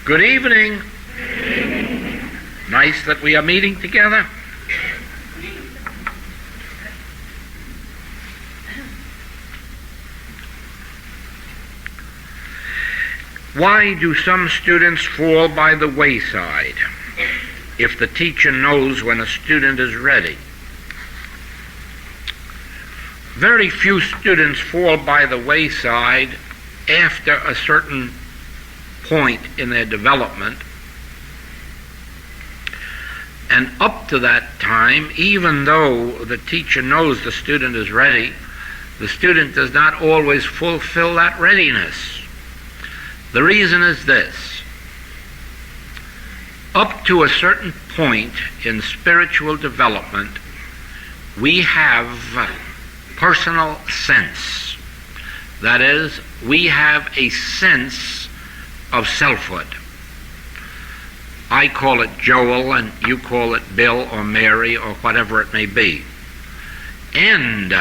Good evening. Nice that we are meeting together. Why do some students fall by the wayside if the teacher knows when a student is ready? Very few students fall by the wayside after a certain point in their development, and up to that time, even though the teacher knows the student is ready, the student does not always fulfill that readiness. The reason is this: up to a certain point in spiritual development, we have personal sense. That is, we have a sense of selfhood. I call it Joel, and you call it Bill or Mary or whatever it may be. And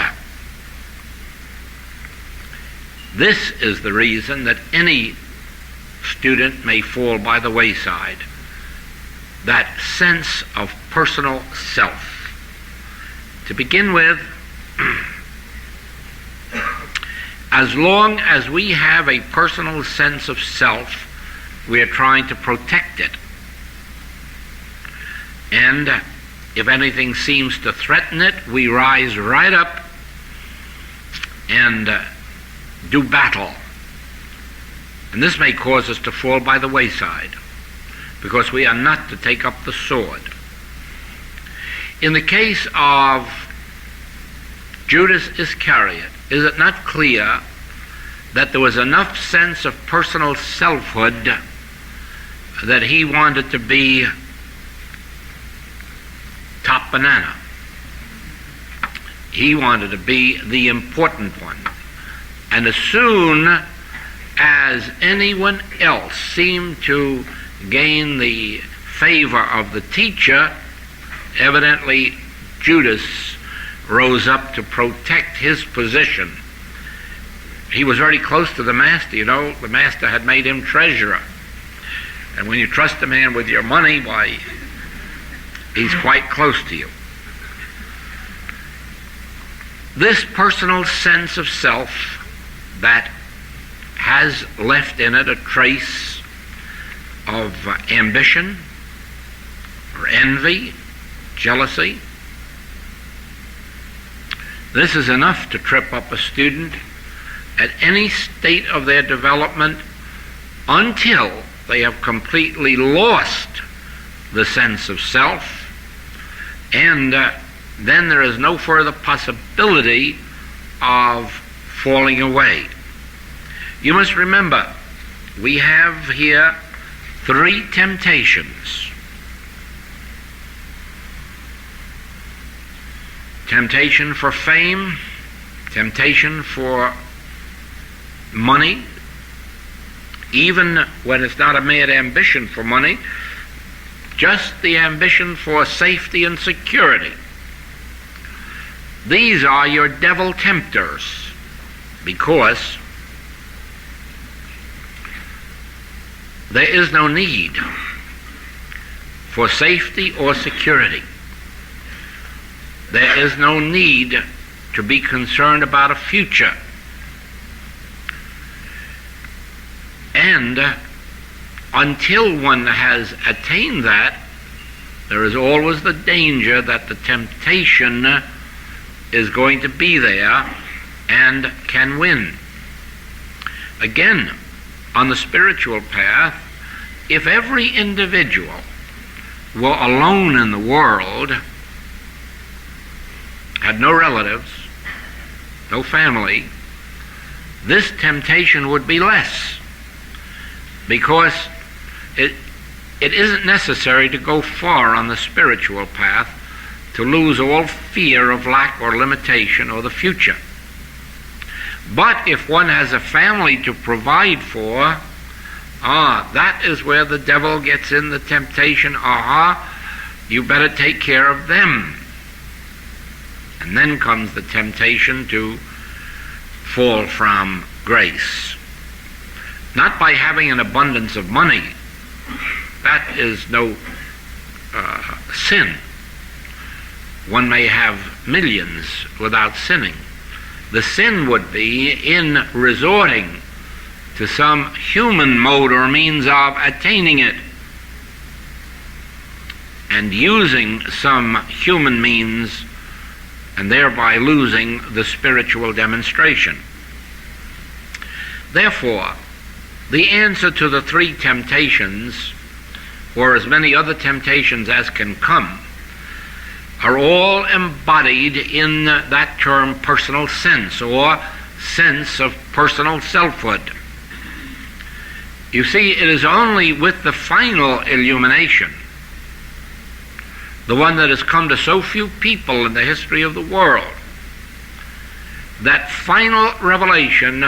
this is the reason that any student may fall by the wayside, that sense of personal self. To begin with, as long as we have a personal sense of self, we are trying to protect it. And if anything seems to threaten it, we rise right up and do battle. And this may cause us to fall by the wayside, because we are not to take up the sword. In the case of Judas Iscariot, is it not clear that there was enough sense of personal selfhood that he wanted to be top banana? He wanted to be the important one. And as soon as anyone else seemed to gain the favor of the teacher, evidently Judas rose up to protect his position. He was very close to the master, you know. The master had made him treasurer. And when you trust a man with your money, why, he's quite close to you. This personal sense of self that has left in it a trace of ambition or envy, jealousy, this is enough to trip up a student at any state of their development until they have completely lost the sense of self, and then there is no further possibility of falling away. You must remember, we have here 3 temptations. Temptation for fame, temptation for money, even when it's not a mad ambition for money, just the ambition for safety and security. These are your devil tempters, because there is no need for safety or security. There is no need to be concerned about a future. And until one has attained that, there is always the danger that the temptation is going to be there and can win. Again, on the spiritual path, if every individual were alone in the world, had no relatives, no family, this temptation would be less, because it isn't necessary to go far on the spiritual path to lose all fear of lack or limitation or the future. But if one has a family to provide for, that is where the devil gets in the temptation. You better take care of them. And then comes the temptation to fall from grace. Not by having an abundance of money, that is no sin. One may have millions without sinning. The sin would be in resorting to some human mode or means of attaining it, and using some human means and thereby losing the spiritual demonstration. Therefore, the answer to the three temptations, or as many other temptations as can come, are all embodied in that term personal sense, or sense of personal selfhood. You see, it is only with the final illumination, the one that has come to so few people in the history of the world, that final revelation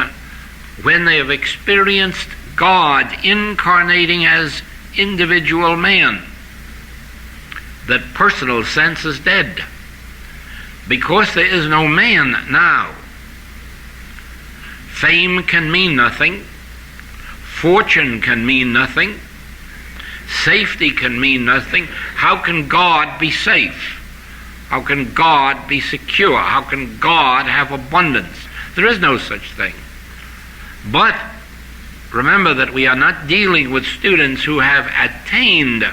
when they have experienced God incarnating as individual man, that personal sense is dead. Because there is no man now, fame can mean nothing, fortune can mean nothing, safety can mean nothing. How can God be safe? How can God be secure? How can God have abundance? There is no such thing. But remember that we are not dealing with students who have attained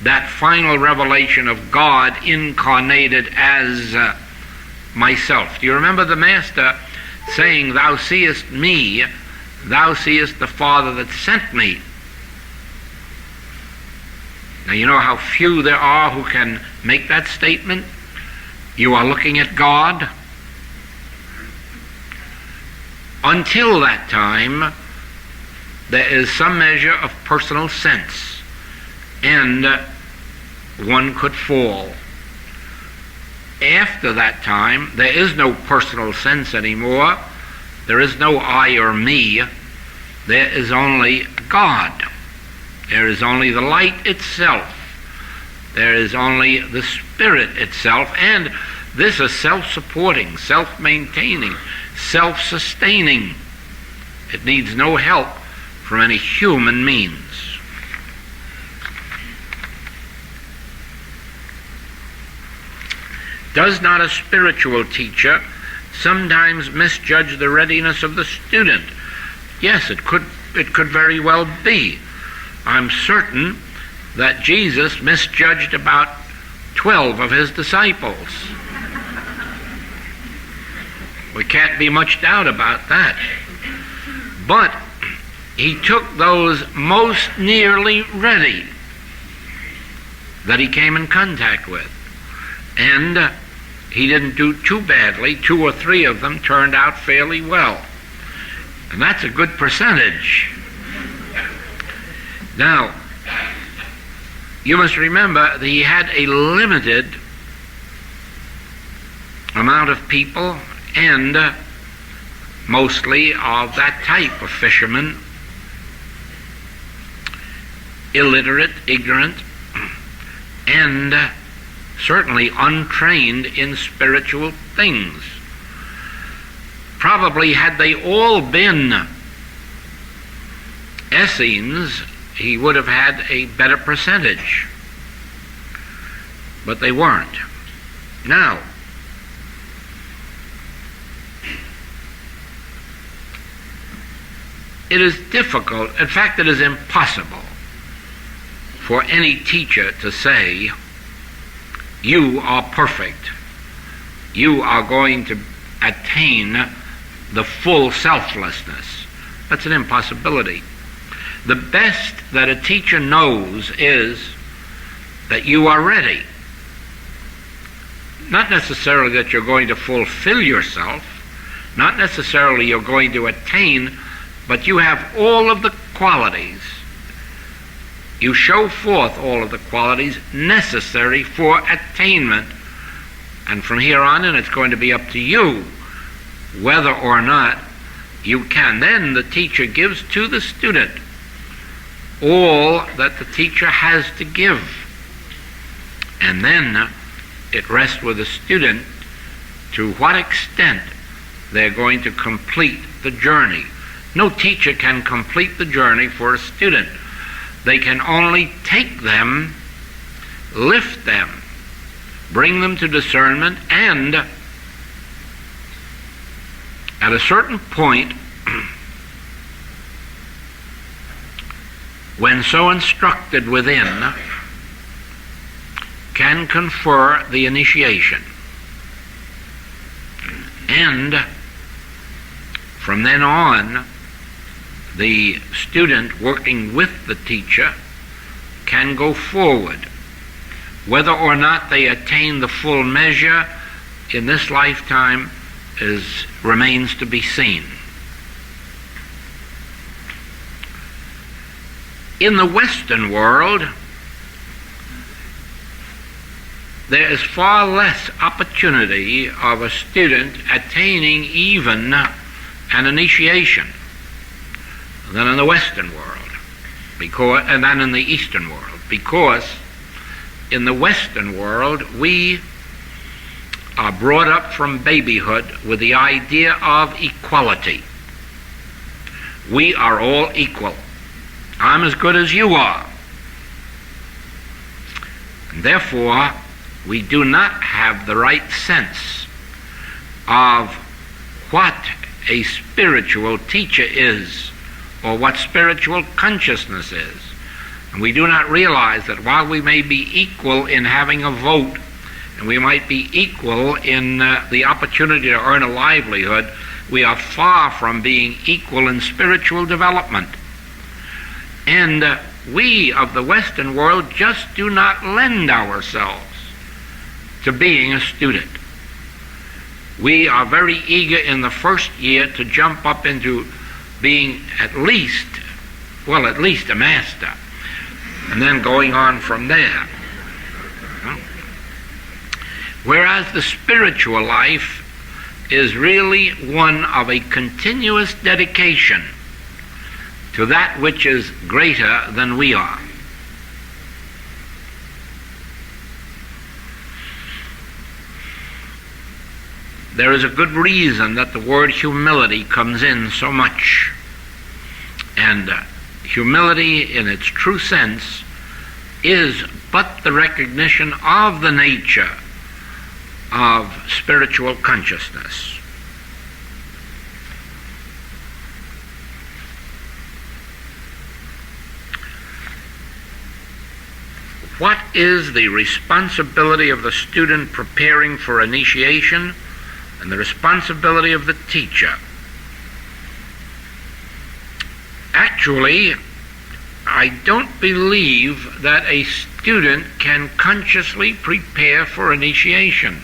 that final revelation of God incarnated as myself. Do you remember the Master saying, "Thou seest me, thou seest the Father that sent me"? Now you know how few there are who can make that statement. You are looking at God. Until that time, there is some measure of personal sense, and one could fall. After that time, there is no personal sense anymore. There is no I or me. There is only God. There is only the light itself. There is only the Spirit itself, and this is self-supporting, self-maintaining, self-sustaining. It needs no help from any human means. Does not a spiritual teacher sometimes misjudge the readiness of the student? Yes, it could very well be. I'm certain that Jesus misjudged about 12 of his disciples. We can't be much doubt about that. But he took those most nearly ready that he came in contact with. And he didn't do too badly. 2 or 3 of them turned out fairly well. And that's a good percentage. Now, you must remember that he had a limited amount of people, and mostly of that type of fishermen, illiterate, ignorant, and certainly untrained in spiritual things. Probably had they all been Essenes, he would have had a better percentage. But they weren't. Now, it is difficult, in fact it is impossible, for any teacher to say, you are perfect, you are going to attain the full selflessness. That's an impossibility. The best that a teacher knows is that you are ready. Not necessarily that you're going to fulfill yourself, not necessarily you're going to attain, but you have all of the qualities. You show forth all of the qualities necessary for attainment. And from here on in, it's going to be up to you whether or not you can. Then the teacher gives to the student all that the teacher has to give. And then it rests with the student to what extent they're going to complete the journey. No teacher can complete the journey for a student. They can only take them, lift them, bring them to discernment, and at a certain point, when so instructed within, can confer the initiation. And from then on, the student working with the teacher can go forward. Whether or not they attain the full measure in this lifetime remains to be seen. In the Western world, there is far less opportunity of a student attaining even an initiation than in the Western world, and than in the Eastern world, because in the Western world we are brought up from babyhood with the idea of equality. We are all equal. I'm as good as you are. And therefore, we do not have the right sense of what a spiritual teacher is, or what spiritual consciousness is. And we do not realize that while we may be equal in having a vote, and we might be equal in the opportunity to earn a livelihood, we are far from being equal in spiritual development. And we of the Western world just do not lend ourselves to being a student. We are very eager in the first year to jump up into being at least a master, and then going on from there. Whereas the spiritual life is really one of a continuous dedication to that which is greater than we are. There is a good reason that the word humility comes in so much. And humility in its true sense is but the recognition of the nature of spiritual consciousness. What is the responsibility of the student preparing for initiation and the responsibility of the teacher? Actually, I don't believe that a student can consciously prepare for initiation.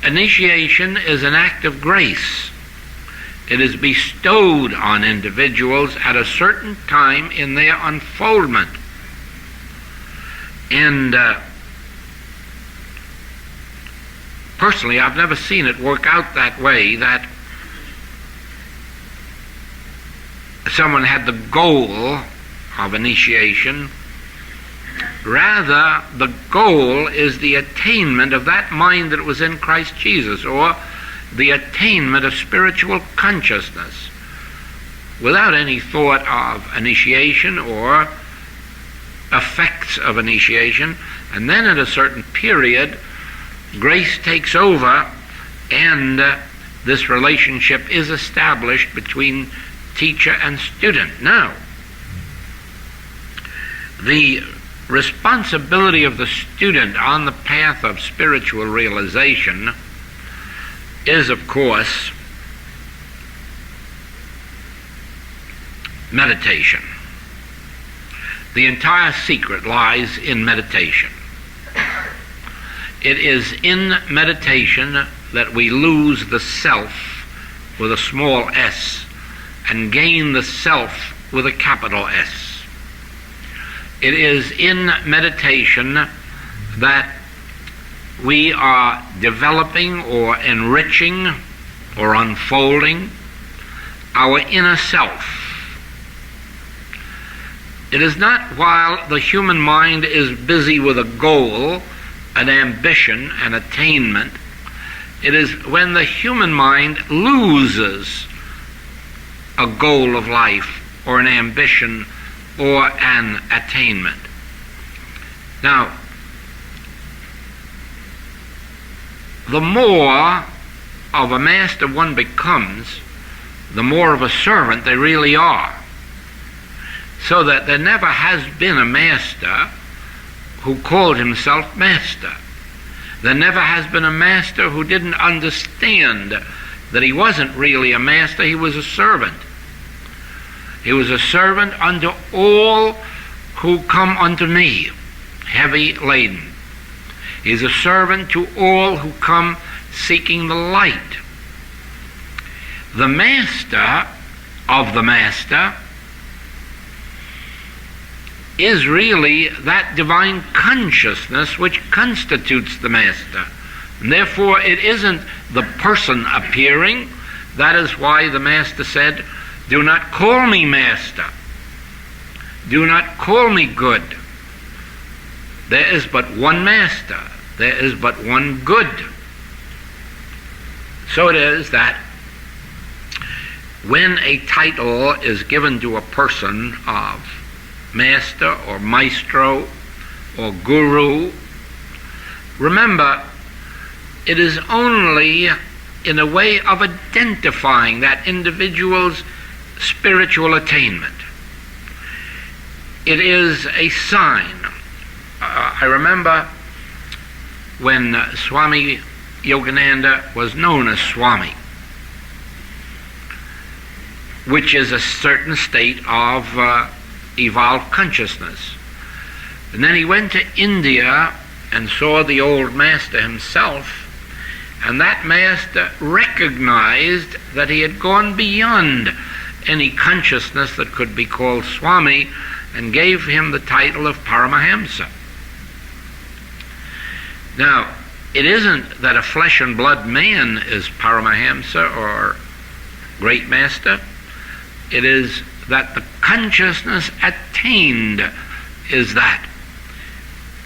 Initiation is an act of grace. It is bestowed on individuals at a certain time in their unfoldment. And personally, I've never seen it work out that way, that someone had the goal of initiation. Rather, the goal is the attainment of that mind that was in Christ Jesus, or the attainment of spiritual consciousness, without any thought of initiation or effects of initiation. And then at a certain period, grace takes over, and this relationship is established between teacher and student. Now, the responsibility of the student on the path of spiritual realization is, of course, meditation. The entire secret lies in meditation. It is in meditation that we lose the self with a small s and gain the self with a capital S. It is in meditation that we are developing or enriching or unfolding our inner self. It is not while the human mind is busy with a goal, an ambition, an attainment. It is when the human mind loses a goal of life or an ambition or an attainment. Now, the more of a master one becomes, the more of a servant they really are. So that there never has been a master who called himself master. There never has been a master who didn't understand that he wasn't really a master, he was a servant. He was a servant unto all who come unto me, heavy laden. He is a servant to all who come seeking the light. The master of the master is really that divine consciousness which constitutes the master. And therefore, it isn't the person appearing. That is why the master said, "Do not call me master. Do not call me good. There is but one master. There is but one good." So it is that when a title is given to a person of master or maestro or guru, remember, it is only in a way of identifying that individual's spiritual attainment. It is a sign. I remember when Swami Yogananda was known as Swami, which is a certain state of evolved consciousness. And then he went to India and saw the old master himself, and that master recognized that he had gone beyond any consciousness that could be called Swami and gave him the title of Paramahamsa. Now, it isn't that a flesh and blood man is Paramahamsa or great master. It is that the consciousness attained is that.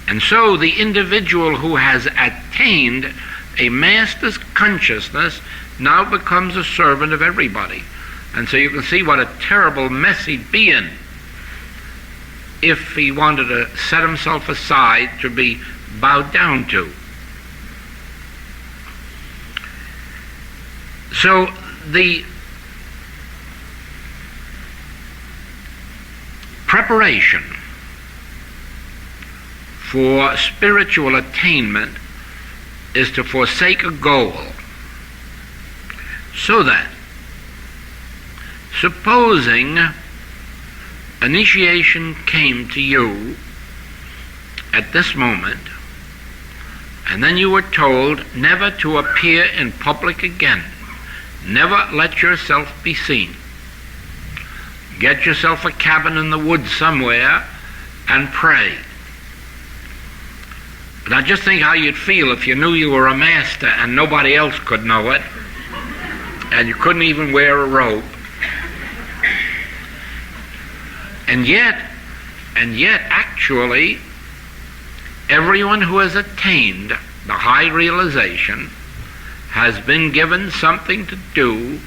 And so the individual who has attained a master's consciousness now becomes a servant of everybody. And so you can see what a terrible mess he'd be in if he wanted to set himself aside to be bowed down to. So the preparation for spiritual attainment is to forsake a goal, so that, supposing initiation came to you at this moment, and then you were told never to appear in public again, never let yourself be seen, get yourself a cabin in the woods somewhere and pray. Now just think how you'd feel if you knew you were a master and nobody else could know it, and you couldn't even wear a robe. And yet actually, everyone who has attained the high realization has been given something to do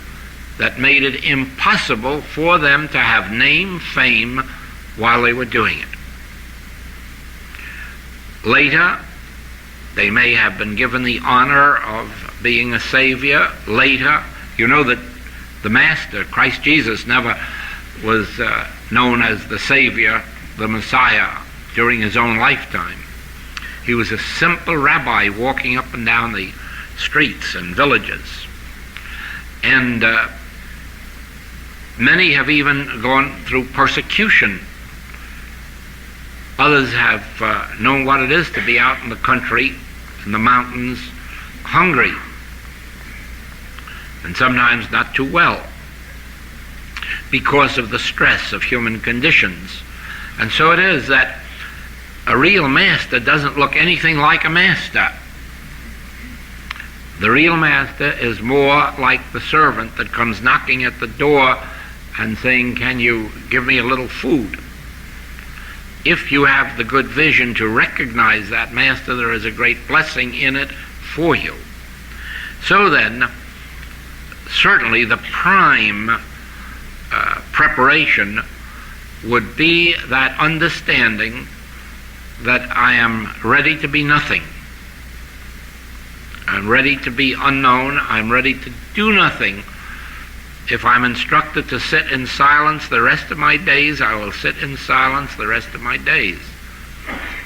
that made it impossible for them to have name, fame, while they were doing it. Later, they may have been given the honor of being a savior. Later, you know that the Master, Christ Jesus, never was known as the Savior, the Messiah, during his own lifetime. He was a simple rabbi walking up and down the streets and villages. And many have even gone through persecution. Others have known what it is to be out in the country, in the mountains, hungry, and sometimes not too well, because of the stress of human conditions. And so it is that a real master doesn't look anything like a master. The real master is more like the servant that comes knocking at the door and saying, "Can you give me a little food?" If you have the good vision to recognize that master, there is a great blessing in it for you. So then, certainly the prime preparation would be that understanding that I am ready to be nothing. I'm ready to be unknown. I'm ready to do nothing. If I'm instructed to sit in silence the rest of my days, I will sit in silence the rest of my days.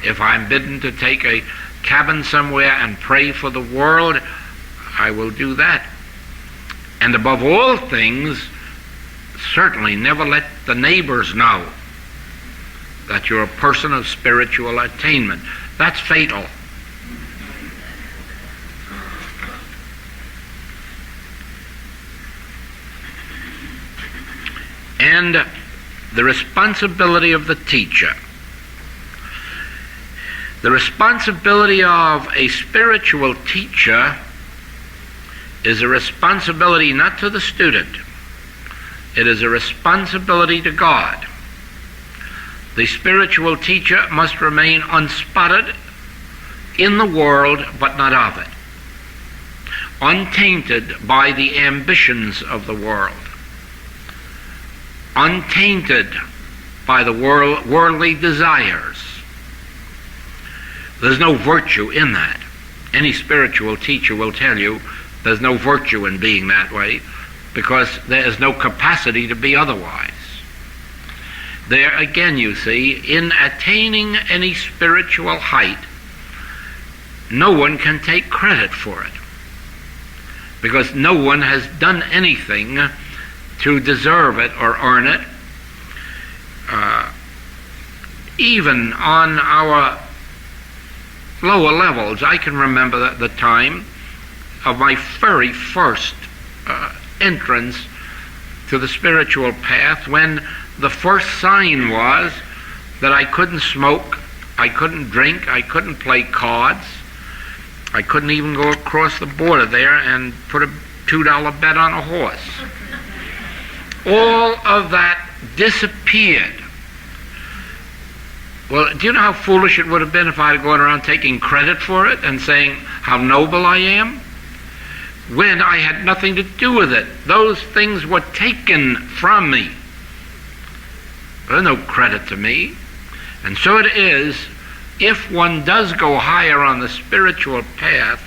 If I'm bidden to take a cabin somewhere and pray for the world, I will do that. And above all things, certainly never let the neighbors know that you're a person of spiritual attainment. That's fatal. And the responsibility of the teacher. The responsibility of a spiritual teacher is a responsibility not to the student. It is a responsibility to God. The spiritual teacher must remain unspotted in the world, but not of it, untainted by the ambitions of the world, untainted by the worldly desires. There's no virtue in that. Any spiritual teacher will tell you there's no virtue in being that way, because there is no capacity to be otherwise. There again, you see, in attaining any spiritual height, no one can take credit for it, because no one has done anything to deserve it or earn it. Even on our lower levels, I can remember the time of my very first entrance to the spiritual path, when the first sign was that I couldn't smoke, I couldn't drink, I couldn't play cards, I couldn't even go across the border there and put a $2 bet on a horse. All of that disappeared. Well, do you know how foolish it would have been if I had gone around taking credit for it and saying how noble I am, when I had nothing to do with it? Those things were taken from me. There's no credit to me. And so it is, if one does go higher on the spiritual path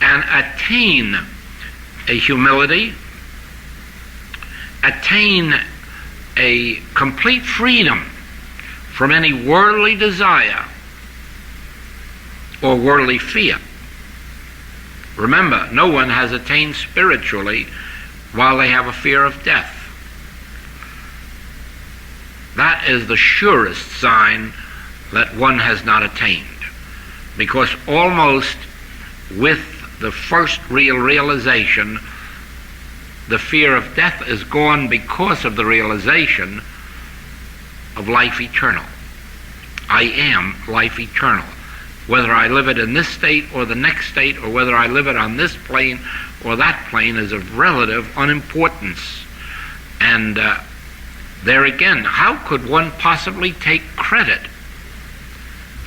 and attain a humility, attain a complete freedom from any worldly desire or worldly fear. Remember, no one has attained spiritually while they have a fear of death. That is the surest sign that one has not attained, because almost with the first real realization, the fear of death is gone because of the realization of life eternal. I am life eternal. Whether I live it in this state or the next state, or whether I live it on this plane or that plane, is of relative unimportance. And there again, how could one possibly take credit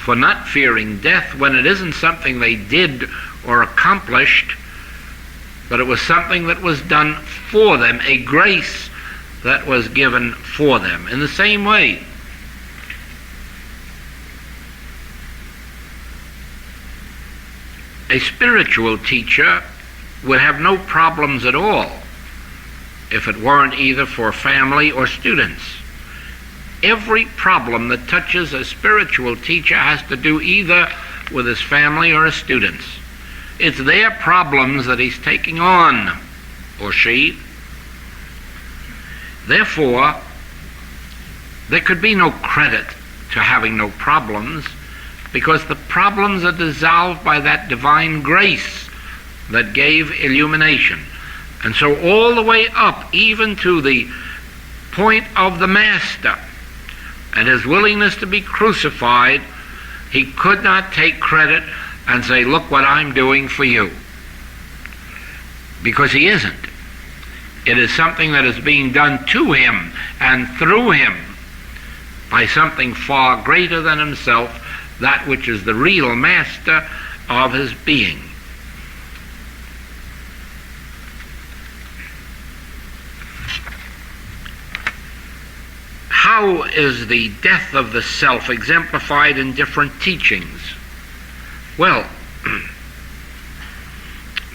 for not fearing death when it isn't something they did or accomplished, but it was something that was done for them, a grace that was given for them? In the same way, a spiritual teacher would have no problems at all if it weren't either for family or students. Every problem that touches a spiritual teacher has to do either with his family or his students. It's their problems that he's taking on, or she. Therefore, there could be no credit to having no problems, because the problems are dissolved by that divine grace that gave illumination. And so all the way up, even to the point of the Master and his willingness to be crucified, he could not take credit and say, look what I'm doing for you. Because he isn't. It is something that is being done to him and through him by something far greater than himself, that which is the real master of his being. how is the death of the self exemplified in different teachings? Well,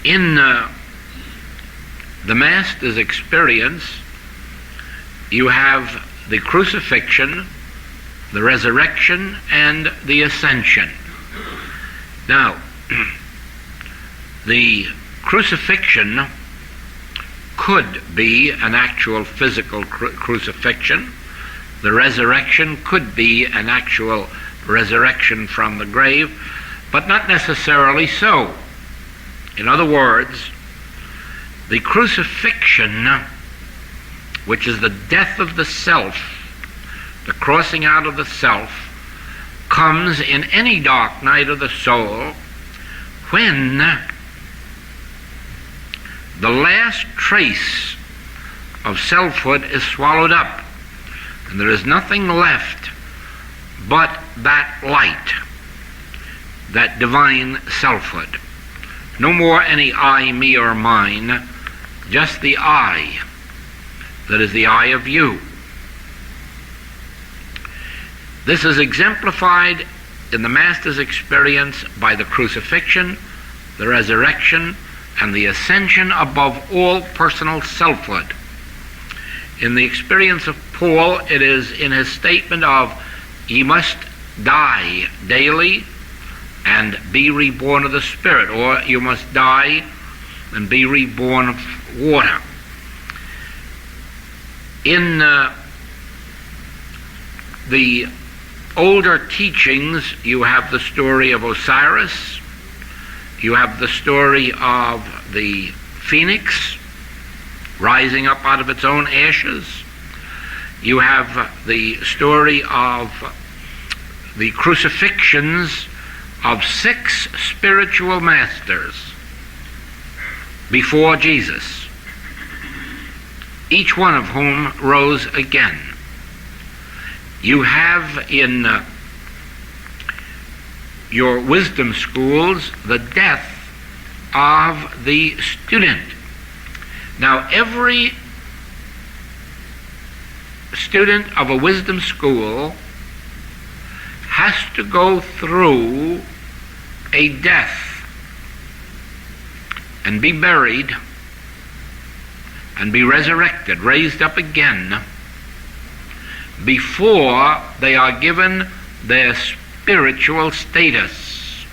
in the Master's experience, you have the crucifixion, the resurrection, and the ascension. Now, the crucifixion could be an actual physical crucifixion. The resurrection could be an actual resurrection from the grave, but not necessarily so. In other words, the crucifixion, which is the death of the self, the crossing out of the self, comes in any dark night of the soul when the last trace of selfhood is swallowed up, and there is nothing left but that light, that divine selfhood. No more any I, me, or mine, just the I, that is the I of you. This is exemplified in the Master's experience by the crucifixion, the resurrection, and the ascension above all personal selfhood. In the experience of Paul, it is in his statement of, ye must die daily and be reborn of the Spirit, or you must die and be reborn of water. In the older teachings, you have the story of Osiris, you have the story of the phoenix rising up out of its own ashes, you have the story of the crucifixions of 6 spiritual masters before Jesus, each one of whom rose again. You have in your wisdom schools the death of the student. Now, every student of a wisdom school has to go through a death and be buried and be resurrected, raised up again, before they are given their spiritual status.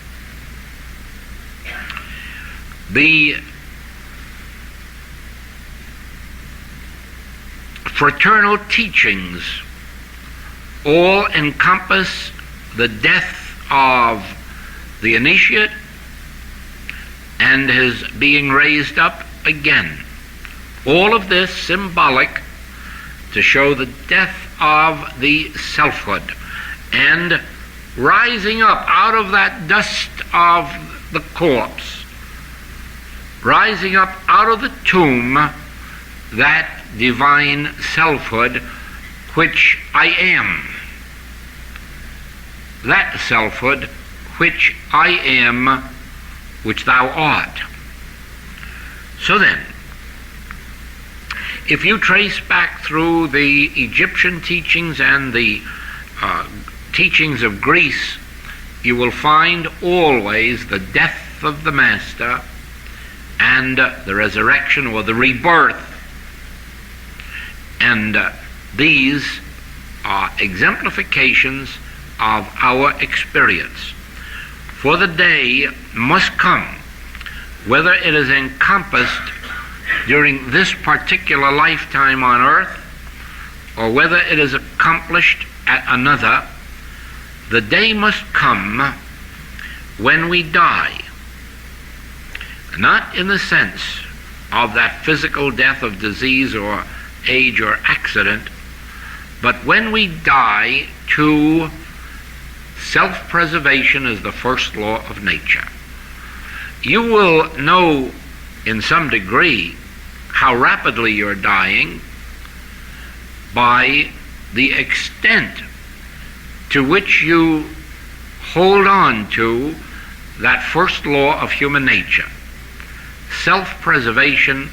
The fraternal teachings all encompass the death of the initiate and his being raised up again. All of this symbolic to show the death of the selfhood and rising up out of that dust of the corpse, rising up out of the tomb, that divine selfhood which I am, that selfhood which I am, which thou art. So then, if you trace back through the Egyptian teachings and the teachings of Greece, you will find always the death of the Master and the resurrection or the rebirth. And these are exemplifications of our experience. For the day must come, whether it is encompassed during this particular lifetime on earth or whether it is accomplished at another, the day must come when we die. Not in the sense of that physical death of disease or age or accident, but when we die to self-preservation as the first law of nature. You will know in some degree how rapidly you're dying by the extent to which you hold on to that first law of human nature. Self-preservation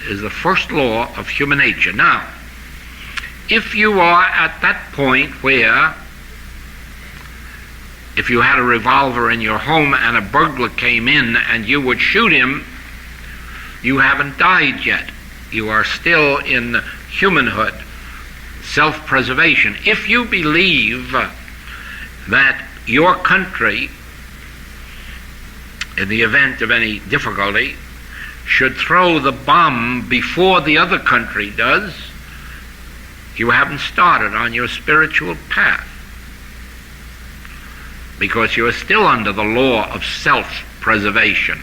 is the first law of human nature. Now, if you are at that point where, if you had a revolver in your home and a burglar came in and you would shoot him, you haven't died yet. You are still in humanhood, self-preservation. If you believe that your country, in the event of any difficulty, should throw the bomb before the other country does, you haven't started on your spiritual path, because you are still under the law of self-preservation.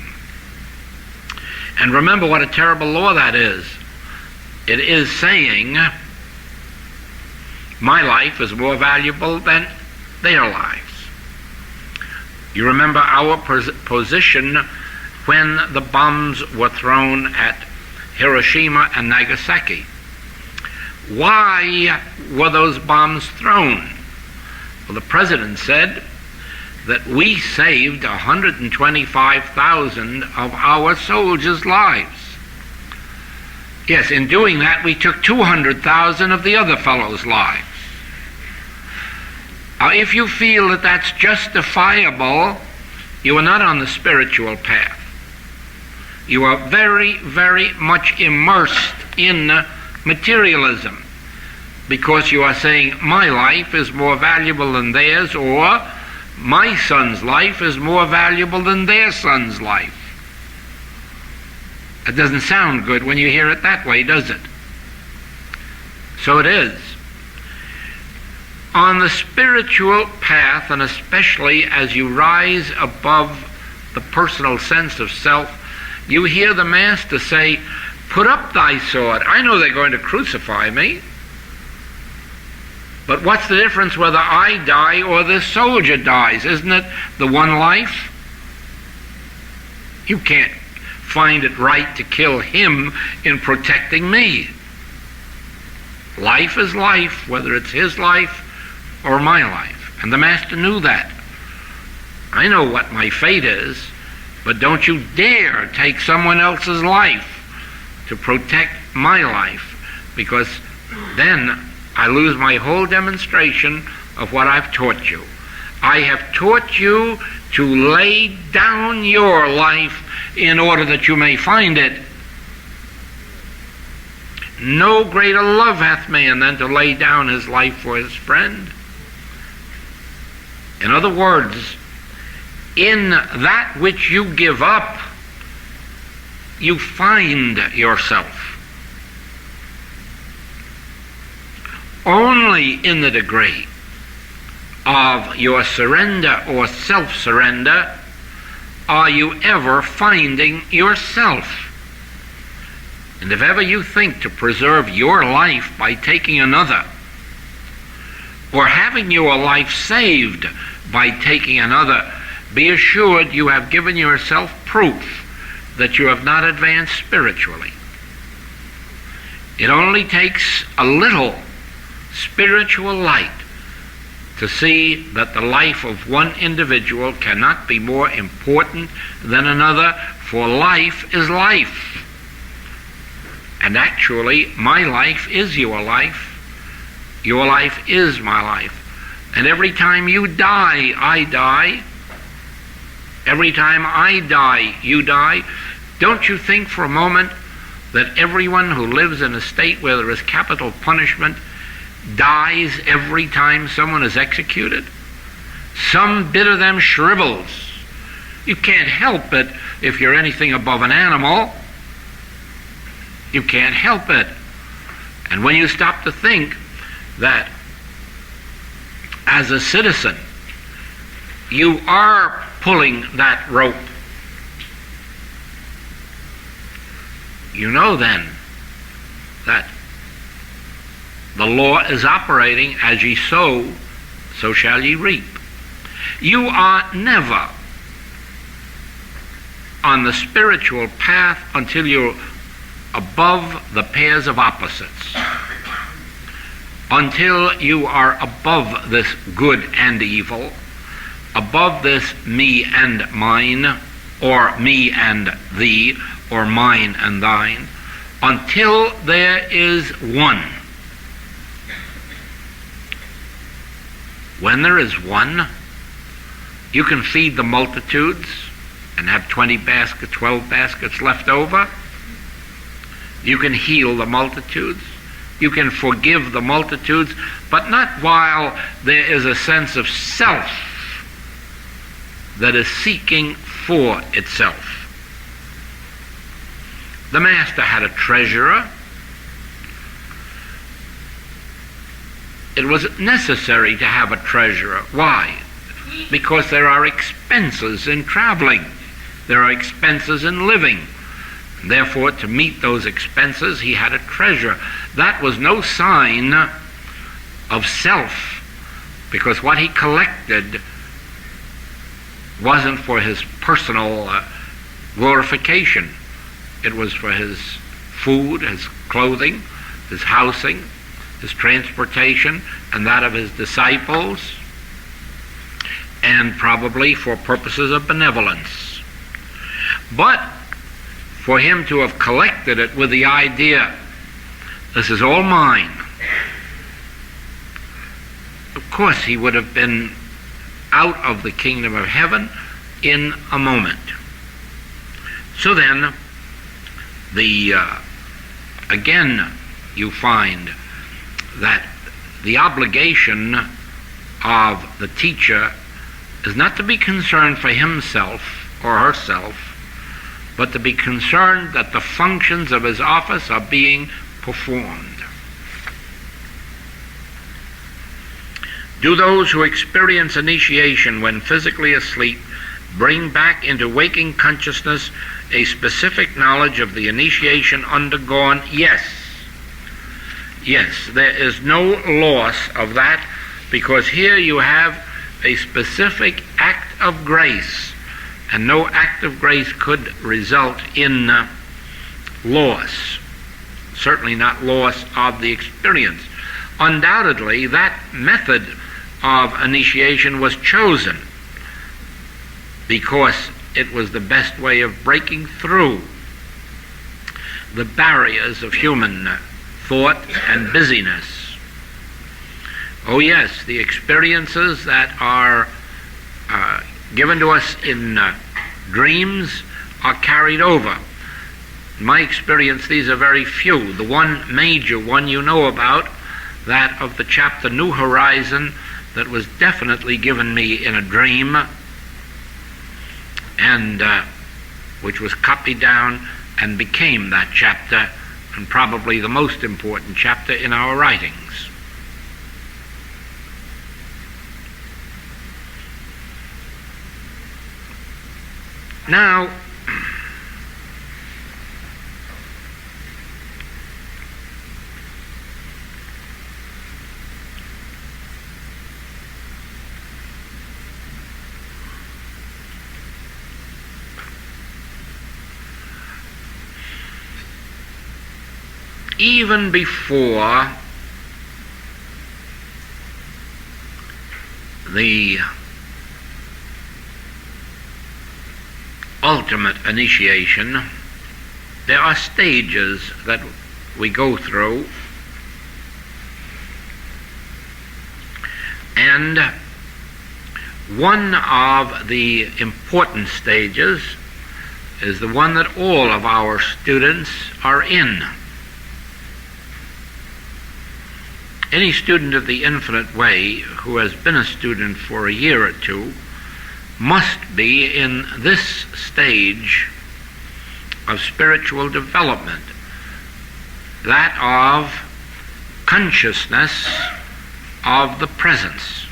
And remember what a terrible law that is. It is saying, my life is more valuable than their lives. You remember our position when the bombs were thrown at Hiroshima and Nagasaki. Why were those bombs thrown? Well, the president said that we saved 125,000 of our soldiers' lives. Yes, in doing that, we took 200,000 of the other fellows' lives. Now, if you feel that that's justifiable, you are not on the spiritual path. You are very, very much immersed in materialism, because you are saying, my life is more valuable than theirs, or my son's life is more valuable than their son's life. It doesn't sound good when you hear it that way, does it? So it is. On the spiritual path, and especially as you rise above the personal sense of self, you hear the Master say, put up thy sword. I know they're going to crucify me, but what's the difference whether I die or this soldier dies? Isn't it the one life? You can't find it right to kill him in protecting me. Life is life, whether it's his life or my life. And the Master knew that. I know what my fate is, but don't you dare take someone else's life to protect my life, because then I lose my whole demonstration of what I've taught you. I have taught you to lay down your life in order that you may find it. No greater love hath man than to lay down his life for his friend. In other words, in that which you give up, you find yourself. Only in the degree of your surrender or self-surrender are you ever finding yourself. And if ever you think to preserve your life by taking another, or having your life saved by taking another, be assured you have given yourself proof that you have not advanced spiritually. It only takes a little spiritual light to see that the life of one individual cannot be more important than another, for life is life. And actually, my life is your life. Your life is my life. And every time you die, I die. Every time I die, you die. Don't you think for a moment that everyone who lives in a state where there is capital punishment dies every time someone is executed? Some bit of them shrivels. You can't help it if you're anything above an animal. You can't help it. And when you stop to think that as a citizen you are pulling that rope, you know then that the law is operating, as ye sow, so shall ye reap. You are never on the spiritual path until you're above the pairs of opposites, until you are above this good and evil, above this me and mine, or me and thee, or mine and thine, until there is one. When there is one, you can feed the multitudes and have 20 baskets, 12 baskets left over. You can heal the multitudes. You can forgive the multitudes, but not while there is a sense of self that is seeking for itself. The master had a treasurer. It was necessary to have a treasurer. Why? Because there are expenses in traveling. There are expenses in living. Therefore, to meet those expenses, he had a treasurer. That was no sign of self, because what he collected wasn't for his personal glorification. It was for his food, his clothing, his housing, his transportation, and that of his disciples, and probably for purposes of benevolence. But for him to have collected it with the idea, this is all mine, of course he would have been out of the kingdom of heaven in a moment. So then, again, you find that the obligation of the teacher is not to be concerned for himself or herself, but to be concerned that the functions of his office are being performed. Do those who experience initiation when physically asleep bring back into waking consciousness a specific knowledge of the initiation undergone? Yes. Yes, there is no loss of that, because here you have a specific act of grace, and no act of grace could result in loss. Certainly not loss of the experience. Undoubtedly, that method of initiation was chosen because it was the best way of breaking through the barriers of human thought and busyness. Oh yes, the experiences that are given to us in dreams are carried over. In my experience, these are very few. The one major one you know about, that of the chapter New Horizon, that was definitely given me in a dream, and which was copied down and became that chapter, and probably the most important chapter in our writings. Now, even before the ultimate initiation, there are stages that we go through, and one of the important stages is the one that all of our students are in. Any student of the Infinite Way who has been a student for a year or two must be in this stage of spiritual development, that of consciousness of the presence.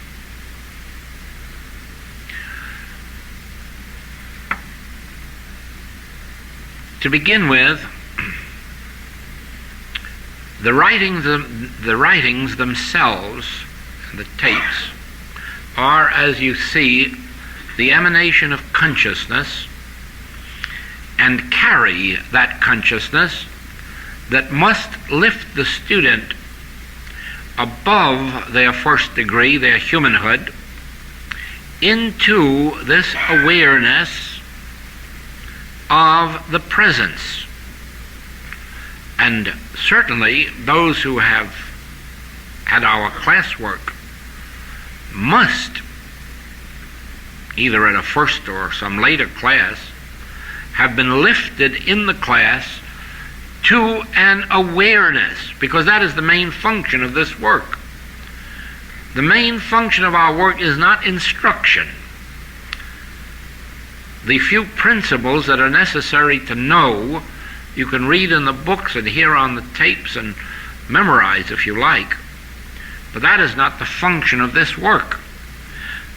To begin with, the writings themselves, the tapes, are, as you see, the emanation of consciousness, and carry that consciousness that must lift the student above their first degree, their humanhood, into this awareness of the presence. And certainly those who have at our classwork must, either at a first or some later class, have been lifted in the class to an awareness, because that is the main function of this work. The main function of our work is not instruction. The few principles that are necessary to know, you can read in the books and hear on the tapes and memorize if you like, but that is not the function of this work.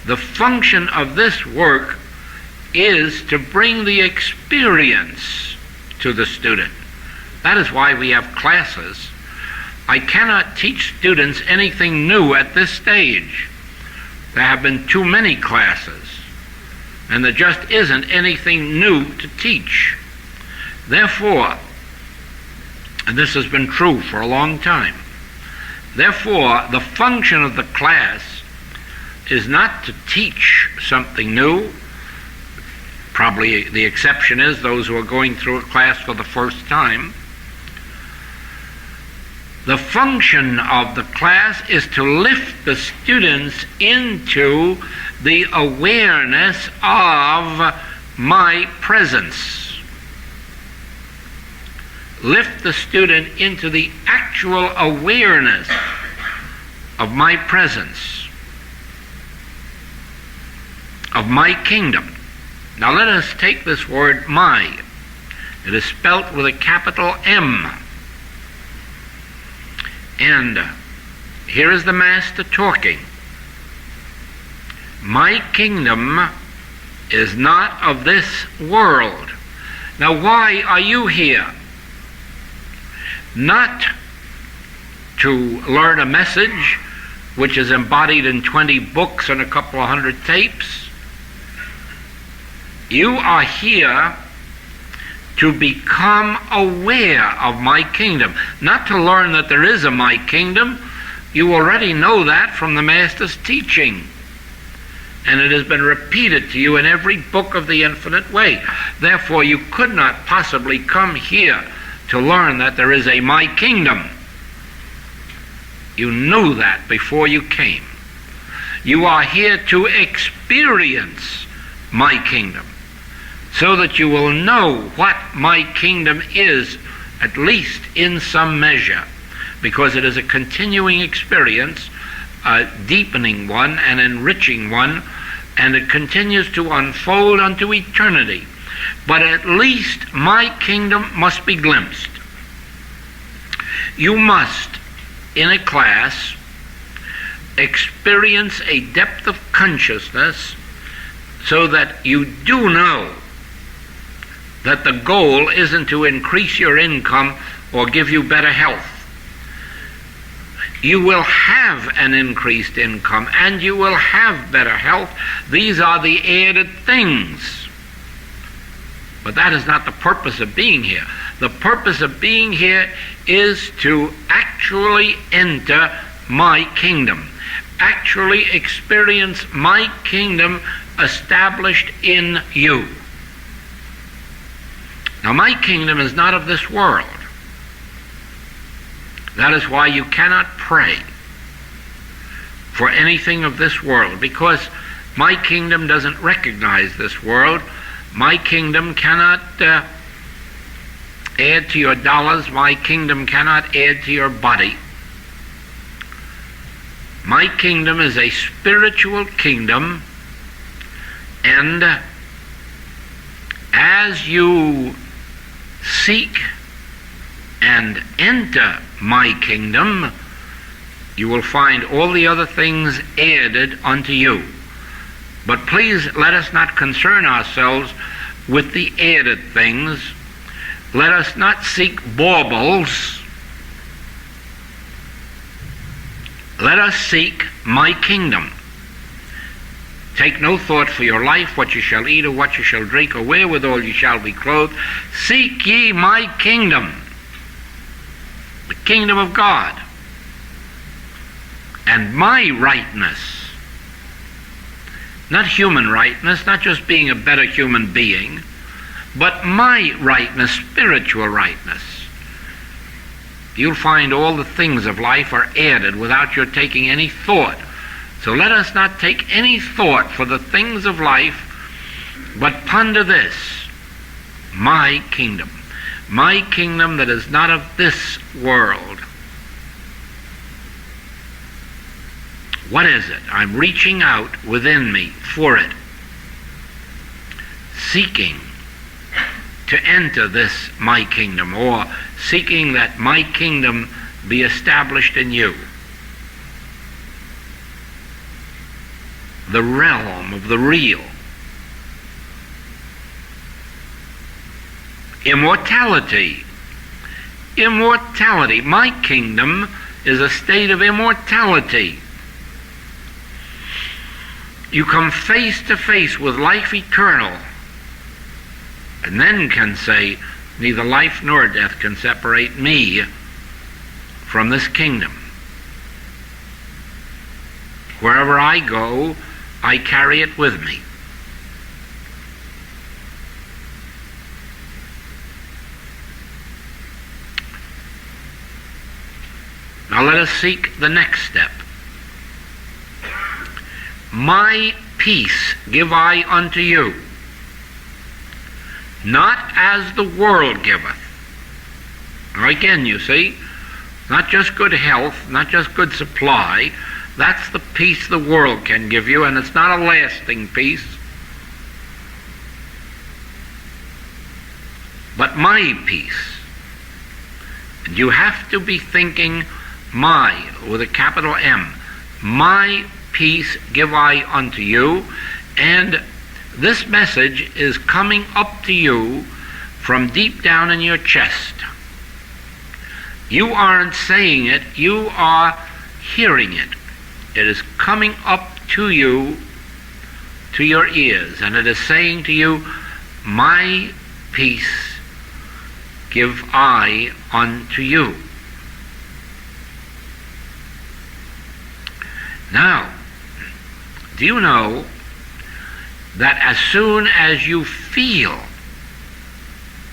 The function of this work is to bring the experience to the student. That is why we have classes. I cannot teach students anything new at this stage. There have been too many classes, and there just isn't anything new to teach. Therefore, and this has been true for a long time, therefore, the function of the class is not to teach something new. Probably the exception is those who are going through a class for the first time. The function of the class is to lift the students into the awareness of my presence. Lift the student into the actual awareness of my presence, of my kingdom. Now let us take this word my. It is spelt with a capital M. And here is the Master talking. My kingdom is not of this world. Now why are you here? Not to learn a message which is embodied in 20 books and a couple of hundred tapes. You are here to become aware of my kingdom, not to learn that there is a my kingdom. You already know that from the Master's teaching, and it has been repeated to you in every book of the Infinite Way. Therefore, you could not possibly come here to learn that there is a my kingdom. You knew that before you came. You are here to experience my kingdom, so that you will know what my kingdom is, at least in some measure, because it is a continuing experience, a deepening one, an enriching one, and it continues to unfold unto eternity. But at least my kingdom must be glimpsed. You must, in a class, experience a depth of consciousness so that you do know that the goal isn't to increase your income or give you better health. You will have an increased income and you will have better health. These are the added things. But that is not the purpose of being here. The purpose of being here is to actually enter my kingdom, actually experience my kingdom established in you. Now, my kingdom is not of this world. That is why you cannot pray for anything of this world, because my kingdom doesn't recognize this world. My kingdom cannot add to your dollars. My kingdom cannot add to your body. My kingdom is a spiritual kingdom, and as you seek and enter my kingdom, you will find all the other things added unto you. But please let us not concern ourselves with the added things. Let us not seek baubles. Let us seek my kingdom. Take no thought for your life, what you shall eat or what you shall drink, or wherewithal you shall be clothed. Seek ye my kingdom, the kingdom of God, and my rightness. Not human rightness, not just being a better human being, but my rightness, spiritual rightness. you'll find all the things of life are added without your taking any thought. So let us not take any thought for the things of life, but ponder this: my kingdom that is not of this world. What is it? I'm reaching out within me for it, seeking to enter this my kingdom, or seeking that my kingdom be established in you. The realm of the real. Immortality. Immortality. My kingdom is a state of immortality. You come face to face with life eternal, and then can say, neither life nor death can separate me from this kingdom. Wherever I go, I carry it with me. Now let us seek the next step. My peace give I unto you, not as the world giveth. Now again, you see, not just good health, not just good supply. That's the peace the world can give you, and it's not a lasting peace. But my peace. And you have to be thinking my, with a capital M. My peace give I unto you. And this message is coming up to you from deep down in your chest. You aren't saying it, you are hearing it. It is coming up to you, to your ears, and it is saying to you, my peace give I unto you. Now, do you know that as soon as you feel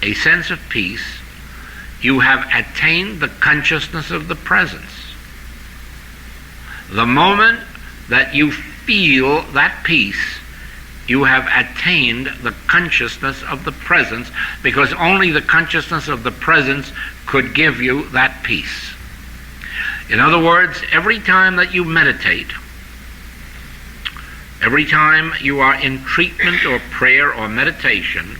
a sense of peace, you have attained the consciousness of the presence? The moment that you feel that peace, you have attained the consciousness of the presence, because only the consciousness of the presence could give you that peace. In other words, every time that you meditate, every time you are in treatment or prayer or meditation,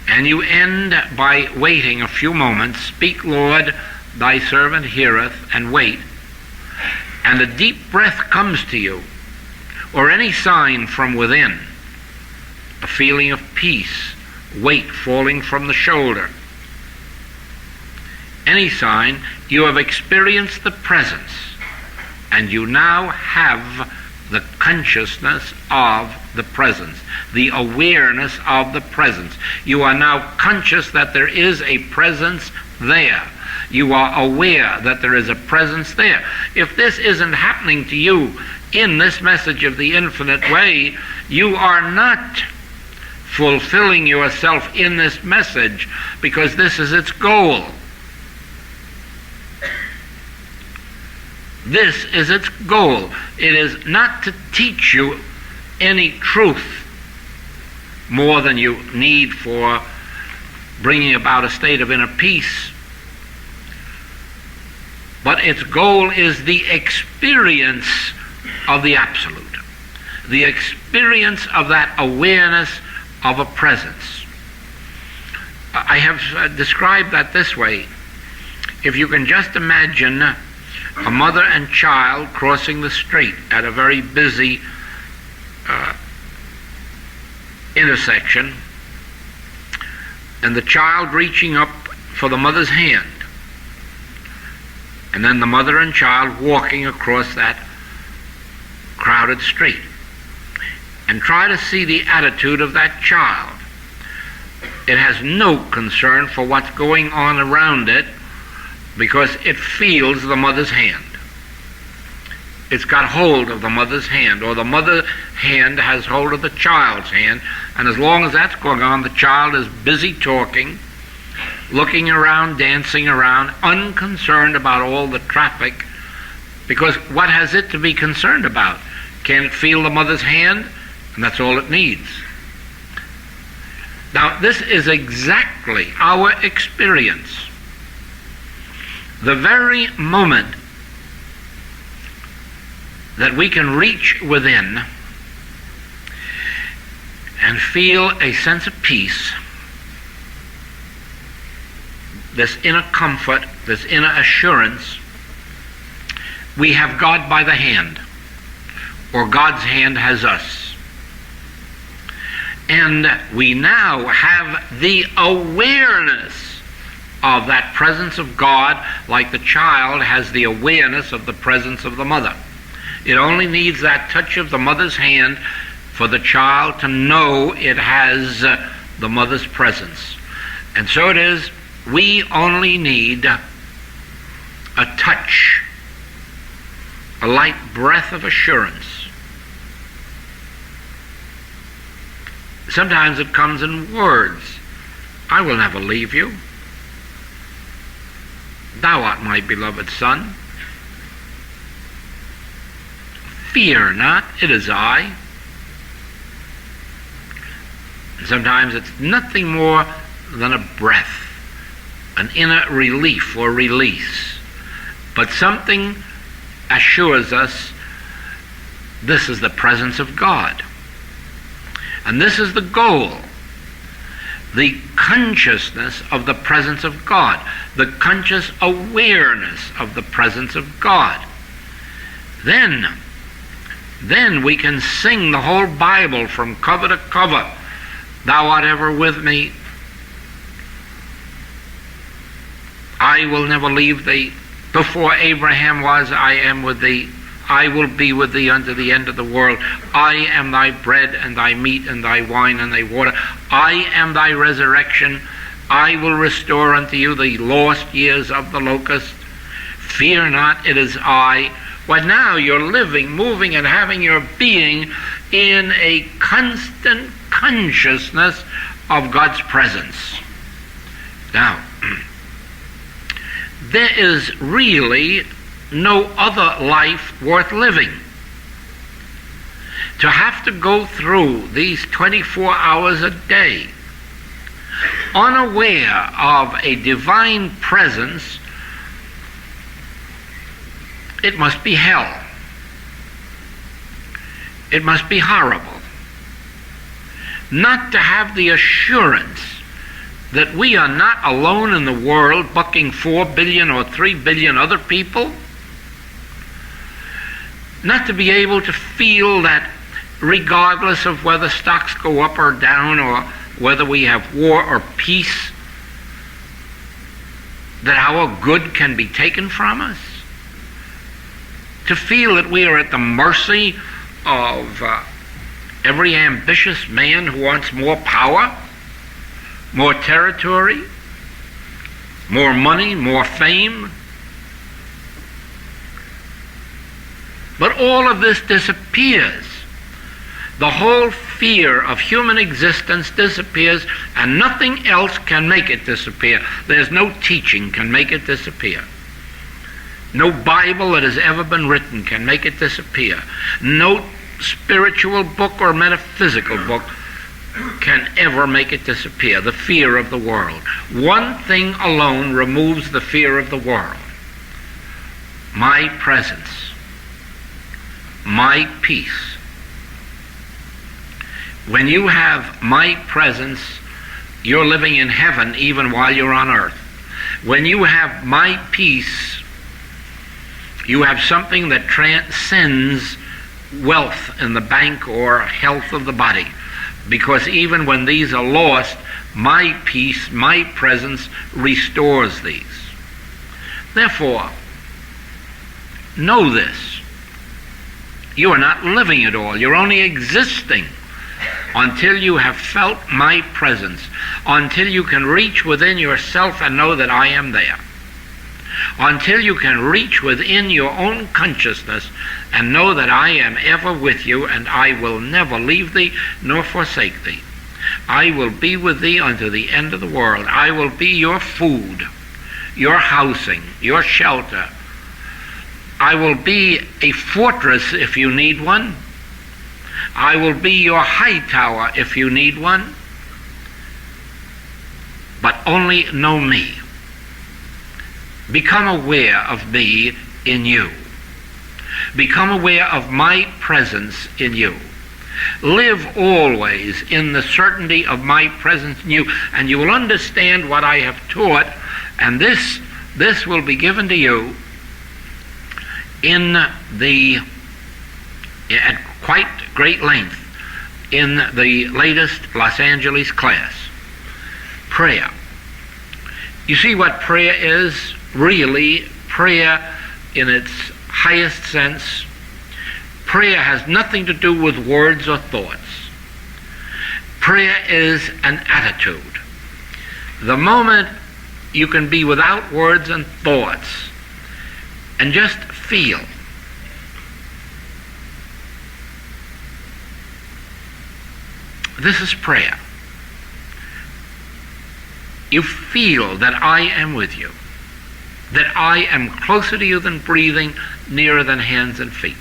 and you end by waiting a few moments, speak, Lord, thy servant heareth, and wait, and a deep breath comes to you, or any sign from within, a feeling of peace, weight falling from the shoulder, any sign, you have experienced the presence, and you now have the consciousness of the presence, the awareness of the presence. You are now conscious that there is a presence there. You are aware that there is a presence there. If this isn't happening to you in this message of the infinite way, you are not fulfilling yourself in this message, because this is its goal. This is its goal. It is not to teach you any truth more than you need for bringing about a state of inner peace. But its goal is the experience of the absolute, the experience of that awareness of a presence. I have described that this way. If you can just imagine a mother and child crossing the street at a very busy intersection, and the child reaching up for the mother's hand, and then the mother and child walking across that crowded street. And try to see the attitude of that child. It has no concern for what's going on around it, because it feels the mother's hand. It's got hold of the mother's hand, or the mother's hand has hold of the child's hand, and as long as that's going on, the child is busy talking, looking around, dancing around, unconcerned about all the traffic, because what has it to be concerned about? Can it feel the mother's hand? And that's all it needs. Now, this is exactly our experience. The very moment that we can reach within and feel a sense of peace, this inner comfort, this inner assurance, we have God by the hand, or God's hand has us. And we now have the awareness of that presence of God, like the child has the awareness of the presence of the mother. It only needs that touch of the mother's hand for the child to know it has the mother's presence. And so it is, we only need a touch, a light breath of assurance. Sometimes it comes in words. I will never leave you. Thou art my beloved Son. Fear not, it is I. And sometimes it's nothing more than a breath, an inner relief or release. But something assures us this is the presence of God. And this is the goal, the consciousness of the presence of God, the conscious awareness of the presence of God. Then we can sing the whole Bible from cover to cover. Thou art ever with me. I will never leave thee. Before Abraham was, I am with thee. I will be with thee unto the end of the world. I am thy bread and thy meat and thy wine and thy water. I am thy resurrection. I will restore unto you the lost years of the locust. Fear not, it is I. Well, now you're living, moving, and having your being in a constant consciousness of God's presence. Now, there is really no other life worth living. To have to go through these 24 hours a day unaware of a divine presence, it must be hell. It must be horrible. Not to have the assurance that we are not alone in the world, bucking 4 billion or 3 billion other people. Not to be able to feel that regardless of whether stocks go up or down, or whether we have war or peace, that our good can be taken from us. To feel that we are at the mercy of every ambitious man who wants more power, more territory, more money, more fame. But all of this disappears. The whole fear of human existence disappears, and nothing else can make it disappear. There's no teaching can make it disappear. No Bible that has ever been written can make it disappear. No spiritual book or metaphysical book can ever make it disappear. The fear of the world. One thing alone removes the fear of the world. My presence. My peace. When you have my presence, you're living in heaven even while you're on earth. When you have my peace, you have something that transcends wealth in the bank or health of the body. Because even when these are lost, my peace, my presence restores these. Therefore, know this. You are not living at all. You're only existing until you have felt my presence, until you can reach within yourself and know that I am there. Until you can reach within your own consciousness and know that I am ever with you and I will never leave thee nor forsake thee. I will be with thee unto the end of the world. I will be your food, your housing, your shelter. I will be a fortress if you need one. I will be your high tower if you need one. But only know me. Become aware of me in you. Become aware of my presence in you. Live always in the certainty of my presence in you, and you will understand what I have taught, and this will be given to you at quite great length in the latest Los Angeles class. Prayer. You see what prayer is? Really, prayer in its highest sense, prayer has nothing to do with words or thoughts. Prayer is an attitude. The moment you can be without words and thoughts and just feel. This is prayer. You feel that I am with you, that I am closer to you than breathing, nearer than hands and feet.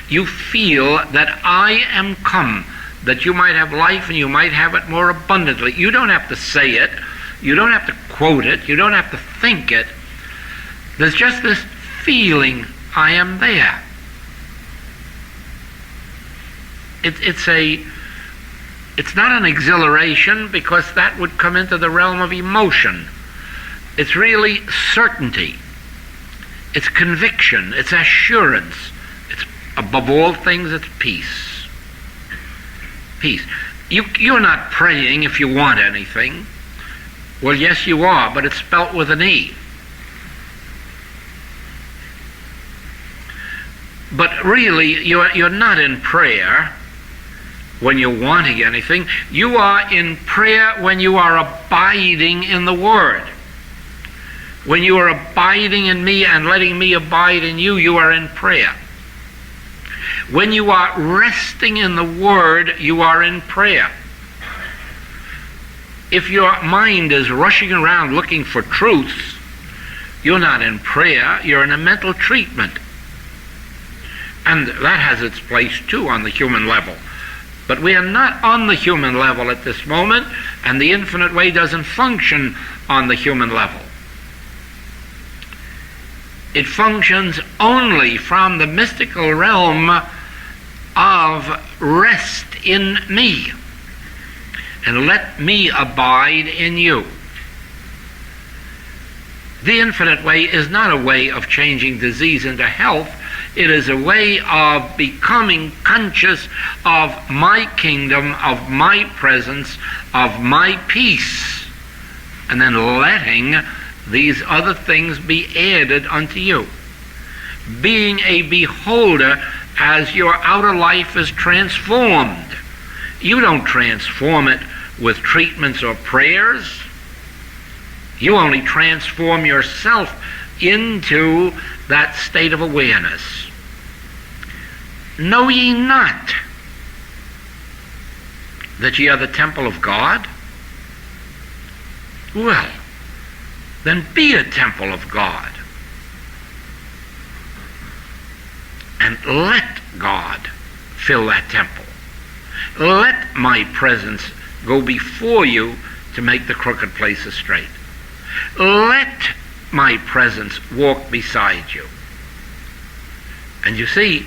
You feel that I am come, that you might have life and you might have it more abundantly. You don't have to say it. You don't have to quote it. You don't have to think it. There's just this feeling, I am there. It's not an exhilaration, because that would come into the realm of emotion. It's really certainty. It's conviction. It's assurance. It's, above all things, it's peace. Peace. You're not praying if you want anything. Well, yes, you are, but it's spelt with an E. But really, you're not in prayer when you're wanting anything. You are in prayer when you are abiding in the Word. When you are abiding in me and letting me abide in you, you are in prayer. When you are resting in the Word, you are in prayer. If your mind is rushing around looking for truths, you're not in prayer, you're in a mental treatment. And that has its place too on the human level. But we are not on the human level at this moment, and the infinite way doesn't function on the human level. It functions only from the mystical realm of rest in me, and let me abide in you. The infinite way is not a way of changing disease into health. It is a way of becoming conscious of my kingdom, of my presence, of my peace, and then letting these other things be added unto you. Being a beholder as your outer life is transformed. You don't transform it with treatments or prayers. You only transform yourself into that state of awareness. Know ye not that ye are the temple of God? Well, then be a temple of God. And let God fill that temple. Let my presence go before you to make the crooked places straight. Let my presence walk beside you. And you see,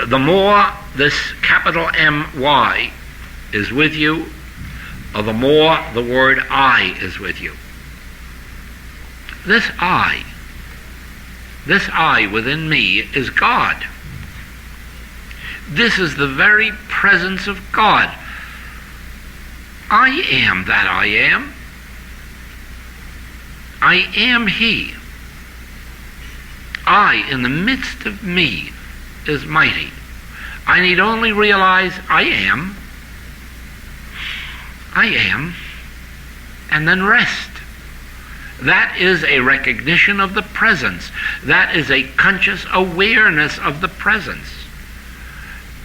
the more this capital M-Y is with you, or the more the word I is with you. This I within me is God. This is the very presence of God. I am that I am. I am He. I, in the midst of me, is mighty. I need only realize I am, and then rest. That is a recognition of the presence. That is a conscious awareness of the presence.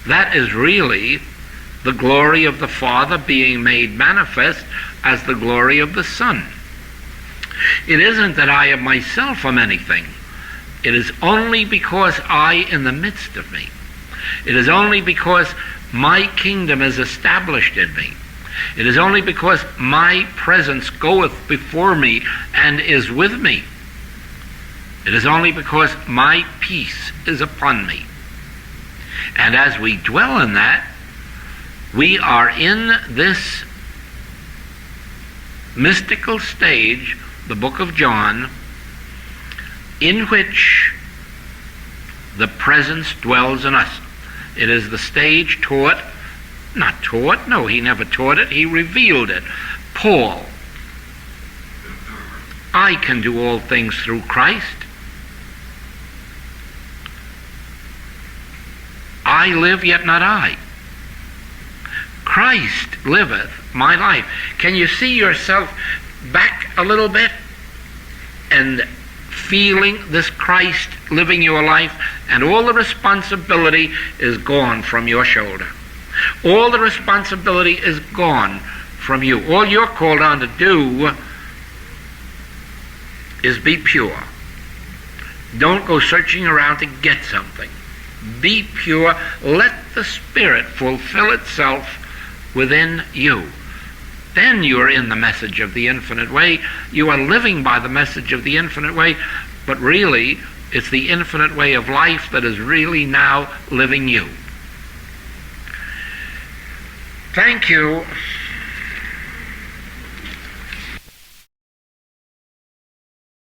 That is really the glory of the Father being made manifest as the glory of the Son. It isn't that I of myself am anything. It is only because I in the midst of me. It is only because my kingdom is established in me. It is only because my presence goeth before me and is with me. It is only because my peace is upon me. And as we dwell in that, we are in this mystical stage, the book of John, in which the presence dwells in us. It is the stage taught, not taught, no, he never taught it, he revealed it. Paul, I can do all things through Christ. I live, yet not I. Christ liveth my life. Can you see yourself back a little bit and feeling this Christ living your life, and all the responsibility is gone from your shoulder. All the responsibility is gone from you. All you're called on to do is be pure. Don't go searching around to get something. Be pure. Let the Spirit fulfill itself within you. Then you are in the message of the infinite way. You are living by the message of the infinite way, but really it's the infinite way of life that is really now living you. Thank you.